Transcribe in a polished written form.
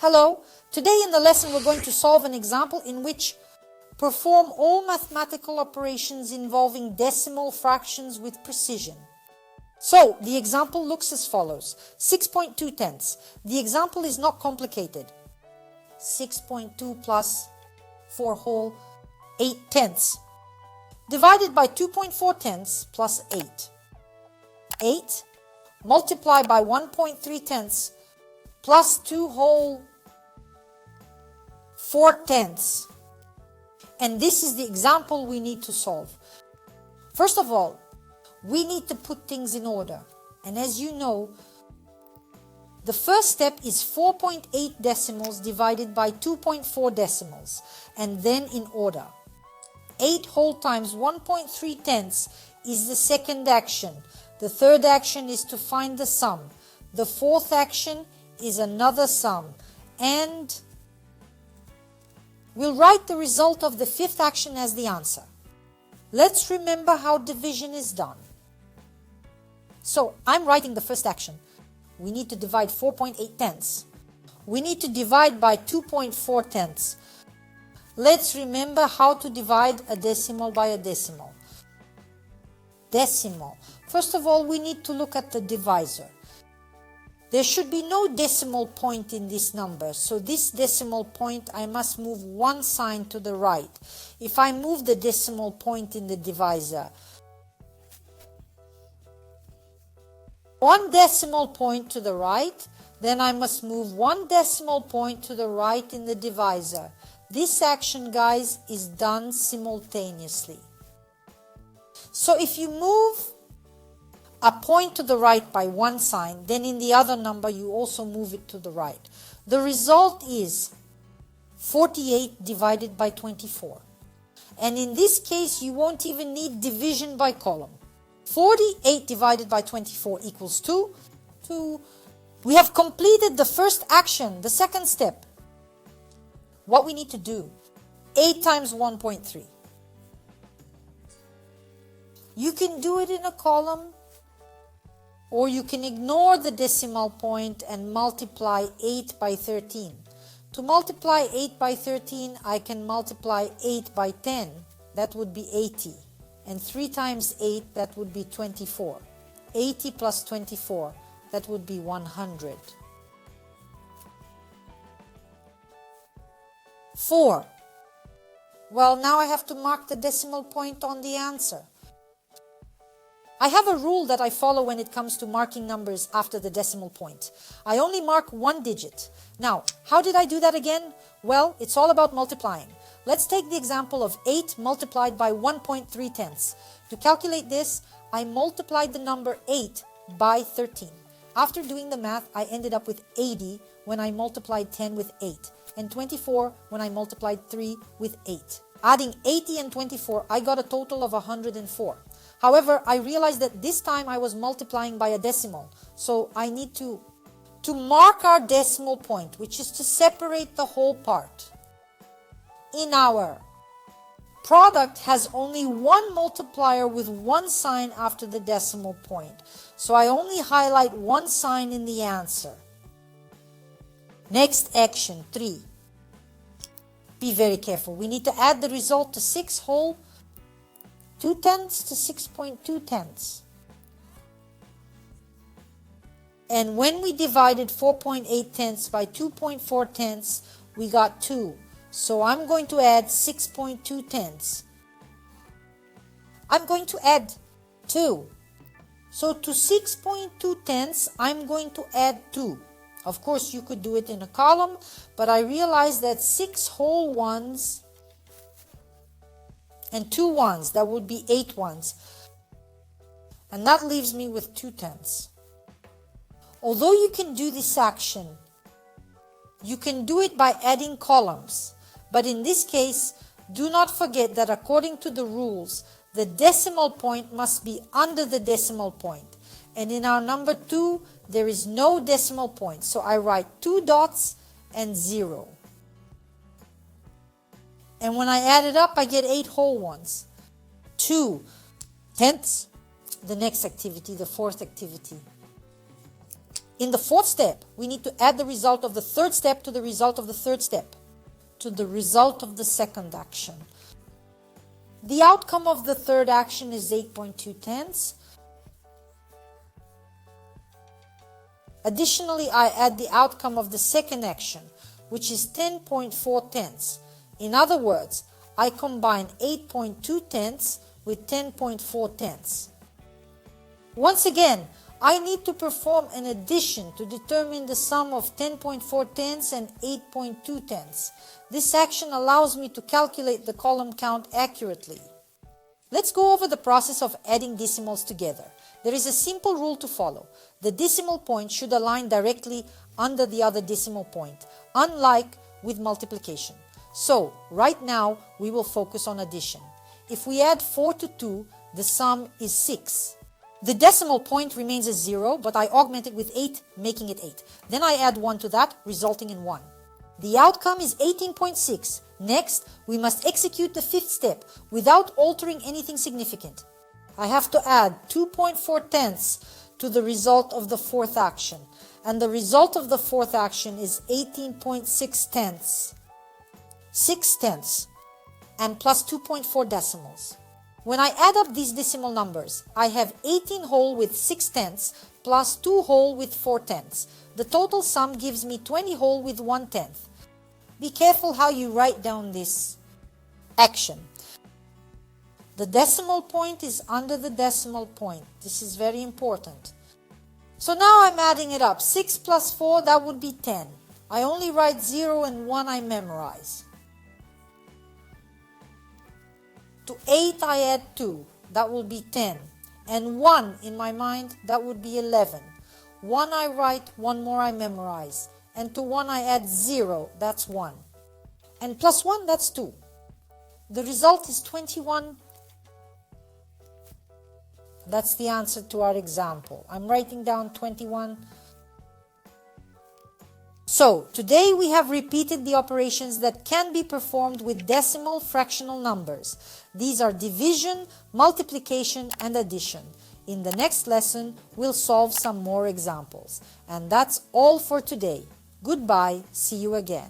Hello, today in the lesson we're going to solve an example in which perform all mathematical operations involving decimal fractions with precision. So the example looks as follows: 6.2 tenths. The example is not complicated. 6.2 plus 4 whole 8 tenths divided by 2.4 tenths plus 8. 8 multiplied by 1.3 tenths plus 2 whole 4 tenths. And this is the example we need to solve. First of all, we need to put things in order. And as you know, the first step is 4.8 decimals divided by 2.4 decimals, and then in order. 8 whole times 1.3 tenths is the second action. The third action is to find the sum. The fourth action is another sum. And we'll write the result of the fifth action as the answer. Let's remember how division is done. So I'm writing the first action. We need to divide 4.8 tenths. We need to divide by 2.4 tenths. Let's remember how to divide a decimal by a decimal. Decimal. First of all, we need to look at the divisor. There should be no decimal point in this number, so this decimal point I must move one sign to the right. If I move the decimal point in the divisor one decimal point to the right, then I must move one decimal point to the right in the divisor. This action, guys, is done simultaneously. So if you move a point to the right by one sign, then in the other number you also move it to the right. The result is 48 divided by 24. And in this case, you won't even need division by column. 48 divided by 24 equals 2. We have completed the first action, the second step. What we need to do, 8 times 1.3. You can do it in a column, or you can ignore the decimal point and multiply 8 by 13. To multiply 8 by 13, I can multiply 8 by 10. That would be 80. And 3 times 8, that would be 24. 80 plus 24, that would be 100. 4. Well, now I have to mark the decimal point on the answer. I have a rule that I follow when it comes to marking numbers after the decimal point. I only mark one digit. Now, how did I do that again? Well, it's all about multiplying. Let's take the example of 8 multiplied by 1.3 tenths. To calculate this, I multiplied the number 8 by 13. After doing the math, I ended up with 80 when I multiplied 10 with 8, and 24 when I multiplied 3 with 8. Adding 80 and 24, I got a total of 104. However, I realized that this time I was multiplying by a decimal, so I need to mark our decimal point, which is to separate the whole part. In our product has only one multiplier with one sign after the decimal point, so I only highlight one sign in the answer. Next action, 3. Be very careful. We need to add the result to 6 whole 2 tenths to 6.2 tenths. And when we divided 4.8 tenths by 2.4 tenths, we got 2. So I'm going to add 6.2 tenths. I'm going to add 2. So to 6.2 tenths, I'm going to add 2. Of course, you could do it in a column, but I realized that 6 whole ones and 2 ones, that would be 8 ones. And that leaves me with 2 tenths. Although you can do this action, you can do it by adding columns. But in this case, do not forget that according to the rules, the decimal point must be under the decimal point. And in our number 2, there is no decimal point. So I write 2 dots and 0. And when I add it up, I get 8 whole ones. 2 tenths. The next activity, the fourth activity. In the fourth step, we need to add the result of the third step to the result of the third step, to the result of the second action. The outcome of the third action is 8.2 tenths. Additionally, I add the outcome of the second action, which is 10.4 tenths. In other words, I combine 8.2 tenths with 10.4 tenths. Once again, I need to perform an addition to determine the sum of 10.4 tenths and 8.2 tenths. This action allows me to calculate the column count accurately. Let's go over the process of adding decimals together. There is a simple rule to follow. The decimal point should align directly under the other decimal point, unlike with multiplication. So, right now, we will focus on addition. If we add 4 to 2, the sum is 6. The decimal point remains as 0, but I augment it with 8, making it 8. Then I add 1 to that, resulting in 1. The outcome is 18.6. Next, we must execute the fifth step without altering anything significant. I have to add 2.4 tenths to the result of the fourth action, and the result of the fourth action is 18.6 tenths. 6 tenths, and plus 2.4 decimals. When I add up these decimal numbers, I have 18 whole with 6 tenths plus 2 whole with 4 tenths. The total sum gives me 20 whole with 1 tenth. Be careful how you write down this action. The decimal point is under the decimal point. This is very important. So now I'm adding it up. 6 plus 4, that would be 10. I only write 0 and 1 I memorize. To 8 I add 2, that will be 10. And 1 in my mind, that would be 11. 1 I write, 1 more I memorize. And to 1 I add 0, that's 1. And plus 1, that's 2. The result is 21. That's the answer to our example. I'm writing down 21. So, today we have repeated the operations that can be performed with decimal fractional numbers. These are division, multiplication, and addition. In the next lesson, we'll solve some more examples. And that's all for today. Goodbye. See you again.